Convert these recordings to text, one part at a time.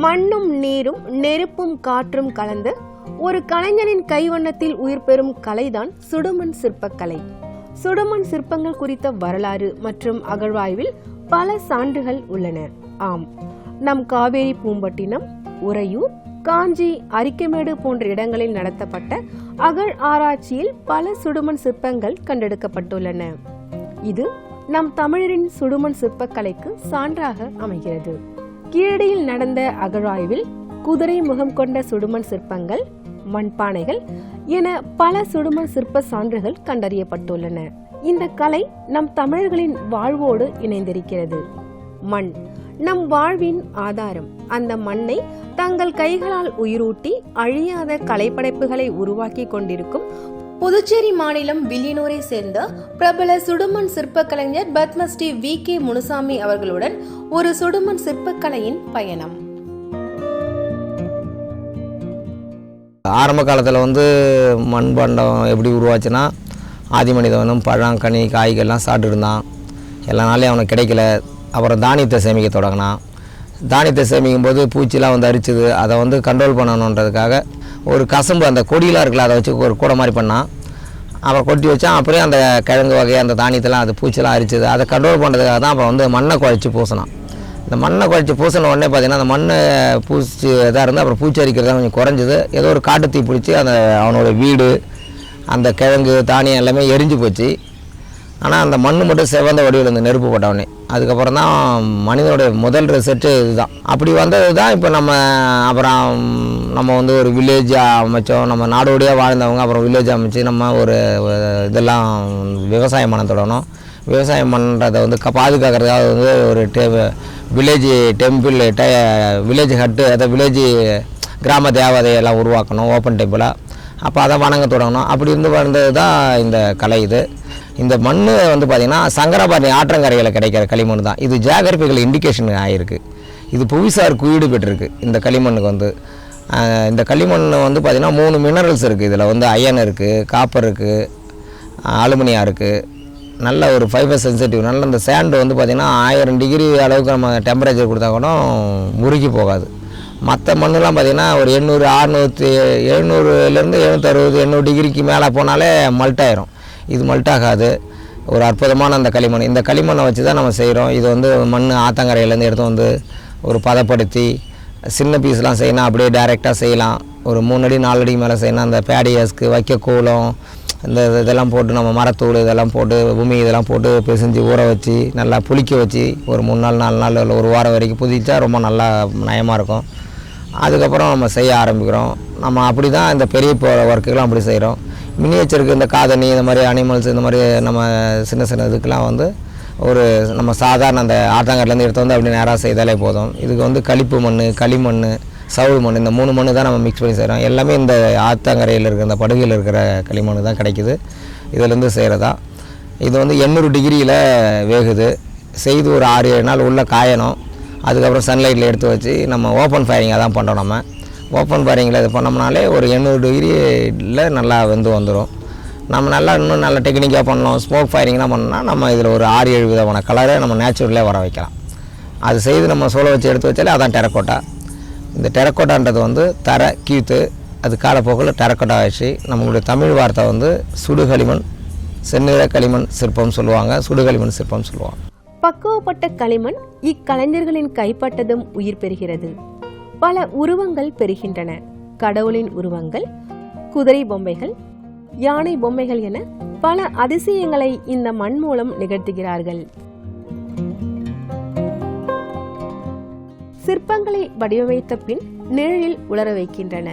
மண்ணும் நீரும் நெருப்பும் காற்றும் கலந்து ஒரு கலைஞனின் கைவண்ணத்தில் உயிர் பெறும் கலைதான் சுடுமண் சிற்பக்கலை. சுடுமண் சிற்பங்கள் குறித்த வரலாறு மற்றும் அகழ்வாய்வில் பல சான்றுகள் உள்ளன. ஆம், நம் காவேரி பூம்பட்டினம், உறையூர், காஞ்சி, அரிக்கமேடு போன்ற இடங்களில் நடத்தப்பட்ட அகழ் ஆராய்ச்சியில் பல சுடுமண் சிற்பங்கள் கண்டெடுக்கப்பட்டுள்ளன. இது நம் தமிழரின் சுடுமண் சிற்பக்கலைக்கு சான்றாக அமைகிறது. கீழடியில் நடந்த அகழ்வாய்வில் குதிரை முகம் கொண்ட சுடுமண் சிற்பங்கள், மண்பானைகள் என பல சுடுமண் சிற்ப சான்றுகள் கண்டறியப்பட்டுள்ளன. இந்த கலை நம் தமிழர்களின் வாழ்வோடு இணைந்திருக்கிறது. மண் நம் வாழ்வின் ஆதாரம். அந்த மண்ணை தங்கள் கைகளால் உயிரூட்டி அழியாத கலைப்படைப்புகளை உருவாக்கி கொண்டிருக்கும் புதுச்சேரி மாநிலம் வில்லியனூரை சேர்ந்த பிரபல சுடுமண் சிற்ப கலைஞர் பத்மஸ்ரீ VK முனுசாமி அவர்களுடன் ஒரு சுடுமண் சிற்பக்கலையின் பயணம். ஆரம்ப காலத்தில் மண்பாண்டம் எப்படி உருவாச்சுன்னா, ஆதி மனிதனும் பழம், கனி, காய்கள்லாம் சாப்பிட்டு இருந்தான். எல்லா நாளையும் அவனுக்கு கிடைக்கல. அப்புறம் தானியத்தை சேமிக்க தொடங்கினான். தானியத்தை சேமிக்கும் போது பூச்சிலாம் அரிச்சுது. அதை கண்ட்ரோல் பண்ணணுன்றதுக்காக ஒரு கசம்பு, அந்த கொடியெலாம் இருக்குல்ல, அதை வச்சு ஒரு கூடை மாதிரி பண்ணான். அப்புறம் கொட்டி வச்சான். அப்புறம் அந்த கிழங்கு வகை, அந்த தானியத்தெல்லாம் அது பூச்சிலாம் அரிச்சுது. அதை கண்ட்ரோல் பண்ணுறதுக்காக தான் அப்புறம் மண்ணை குழைச்சி பூசினான். இந்த மண்ணை குழைச்சி பூசின உடனே பார்த்திங்கன்னா, அந்த மண்ணை பூச்சி இதாக இருந்தால் அப்புறம் பூச்சி அரிக்கிறதா கொஞ்சம் குறைஞ்சிது. ஏதோ ஒரு காட்டுத்தீ பிடிச்சி அவனோட வீடு, அந்த கிழங்கு, தானியம் எல்லாமே எரிஞ்சு போச்சு. ஆனால் அந்த மண் மட்டும் செவந்த வடிவில் இந்த நெருப்பு போட்டவனே. அதுக்கப்புறம் தான் மனிதனுடைய முதல் ரிசர்ச்சு இதுதான். அப்படி வந்தது தான் இப்போ நம்ம ஒரு வில்லேஜ் அமைச்சோம். நம்ம நாடோடியாக வாழ்ந்தவங்க அப்புறம் வில்லேஜ் அமைச்சு நம்ம ஒரு இதெல்லாம் விவசாயம் பண்ண தொடங்கணும். விவசாயம் பண்ணுறதை பாதுகாக்கிறதுக்காக ஒரு வில்லேஜ் டெம்பிள், வில்லேஜ் ஹட்டு, அதை வில்லேஜ் கிராம தேவதையெல்லாம் உருவாக்கணும், ஓப்பன் டெம்பிளாக. அப்போ அதை வணங்க தொடங்கணும். அப்படி வந்தது தான் இந்த கலை. இந்த மண் பார்த்திங்கன்னா சங்கராபாரதி ஆற்றங்கரையில் கிடைக்கிற களிமண் தான். இது ஜியாகிரபிக்கல் இண்டிகேஷன் ஆகிருக்கு. இது புவிசார் குறியீடு பெற்றிருக்கு. இந்த களிமண்ணுக்கு இந்த களிமண் பார்த்திங்கன்னா 3 மினரல்ஸ் இருக்குது. இதில் அயன் இருக்குது, காப்பர் இருக்குது, அலுமினியம் இருக்குது. நல்ல ஒரு ஃபைபர் சென்சிட்டிவ். நல்ல இந்த சேண்டு பார்த்திங்கன்னா 1000 டிகிரி அளவுக்கு நம்ம டெம்பரேச்சர் கொடுத்தா கூட முறுகி போகாது. மற்ற மண்ணெலாம் பார்த்திங்கன்னா ஒரு 800, 600, 700லேருந்து 760, 800 டிகிரிக்கு மேலே போனாலே மல்ட் ஆயிரும். இது மல்ட் ஆகாது. ஒரு அற்புதமான அந்த களிமண். இந்த களிமண்ணை வச்சு தான் நம்ம செய்கிறோம். இது மண் ஆத்தங்கரையிலேருந்து எடுத்து ஒரு பதப்படுத்தி சின்ன பீஸ்லாம் செய்யணும். அப்படியே டைரெக்டாக செய்யலாம். ஒரு 3 அடி 4 அடிக்கு மேலே செய்யணும். அந்த பேடியஸ்க்கு வைக்க கூலம், இதெல்லாம் போட்டு நம்ம மரத்தூள் இதெல்லாம் போட்டு பூமி இதெல்லாம் போட்டு பிசைஞ்சு ஊற வச்சு நல்லா புளிக்க வச்சு ஒரு 3 நாள் 4 நாள் இல்லை ஒரு வாரம் வரைக்கும் புதிச்சா ரொம்ப நல்லா நயமாக இருக்கும். அதுக்கப்புறம் நம்ம செய்ய ஆரம்பிக்கிறோம். நம்ம அப்படி தான் இந்த பெரிய ஒர்க்குக்கெலாம் அப்படி செய்கிறோம். மினியேச்சருக்கு இந்த காதணி, இந்த மாதிரி அனிமல்ஸ், இந்த மாதிரி நம்ம சின்ன சின்ன இதுக்கெலாம் ஒரு நம்ம சாதாரண அந்த ஆற்றங்கரையிலேருந்து எடுத்து அப்படி நேராக செய்தாலே போதும். இதுக்கு களிப்பு மண், களிமண், சவுள் மண், இந்த 3 மண் தான் நம்ம மிக்ஸ் பண்ணி செய்கிறோம். எல்லாமே இந்த ஆற்றங்கரையில் இருக்கிற இந்த படுகையில் இருக்கிற களிமண் தான் கிடைக்குது. இதிலேருந்து செய்கிறதா. இது 800 டிகிரியில் வேகுது. செய்து ஒரு 6-7 நாள் உள்ளே காயணும். அதுக்கப்புறம் சன்லைட்டில் எடுத்து வச்சு நம்ம ஓப்பன் ஃபயரிங்காக தான் பண்ணுறோம். நம்ம ஓப்பன் ஃபயரிங்கில் இது பண்ணோம்னாலே ஒரு 800 டிகிரியில் நல்லா வந்துடும். நம்ம இன்னும் நல்ல டெக்னிக்காக பண்ணோம். ஸ்மோக் ஃபயரிங்லாம் பண்ணோம்னா நம்ம இதில் ஒரு 6-7 விதமான கலரை நம்ம நேச்சுரலே வர வைக்கலாம். அது செய்து நம்ம சோலை வச்சு எடுத்து வச்சாலே அதான் டெரக்கோட்டா. இந்த டெரக்கோட்டான்றது தர கீத்து, அது காலப்போக்கில் டெரக்கோட்டா ஆயிடுச்சு. நம்மளுடைய தமிழ் வார்த்தை சுடுகளிமண், செந்நிற களிமண் சிற்பம் சொல்லுவாங்க, சுடுகளிமண் சிற்பம் சொல்லுவாங்க. பக்குவப்பட்ட களிமண் இக்கலைஞர்களின் கைப்பட்டதும் உயிர் பெறுகிறது. பல உருவங்கள் பெறுகின்றன. கடவுளின் உருவங்கள், குதிரை பொம்மைகள், யானை பொம்மைகள் என பல அதிசயங்களை இந்த மண் மூலம் நிகழ்த்துகிறார்கள். சிற்பங்களை வடிவமைத்த பின் நிழலில் உலர வைக்கின்றன.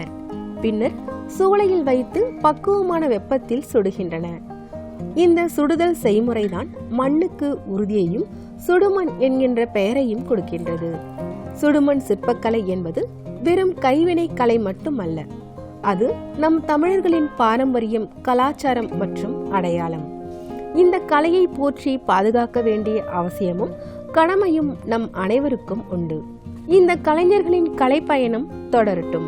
பின்னர் சூளையில் வைத்து பக்குவமான வெப்பத்தில் சுடுகின்றன. இந்த சுடுதல் செய்முறைதான் மண்ணுக்கு உறுதியையும் சுடுமண் என்கின்ற பெயரையும் கொடுக்கின்றது. சுடுமண் சிற்பக்கலை என்பது வெறும் கைவினை கலை மட்டுமல்ல. அது நம் தமிழர்களின் பாரம்பரியம், கலாச்சாரம் மற்றும் அடையாளம். இந்த கலையை போற்றி பாதுகாக்க வேண்டிய அவசியமும் கடமையும் நம் அனைவருக்கும் உண்டு. இந்த கலைஞர்களின் கலைப்பயணம் தொடரட்டும்.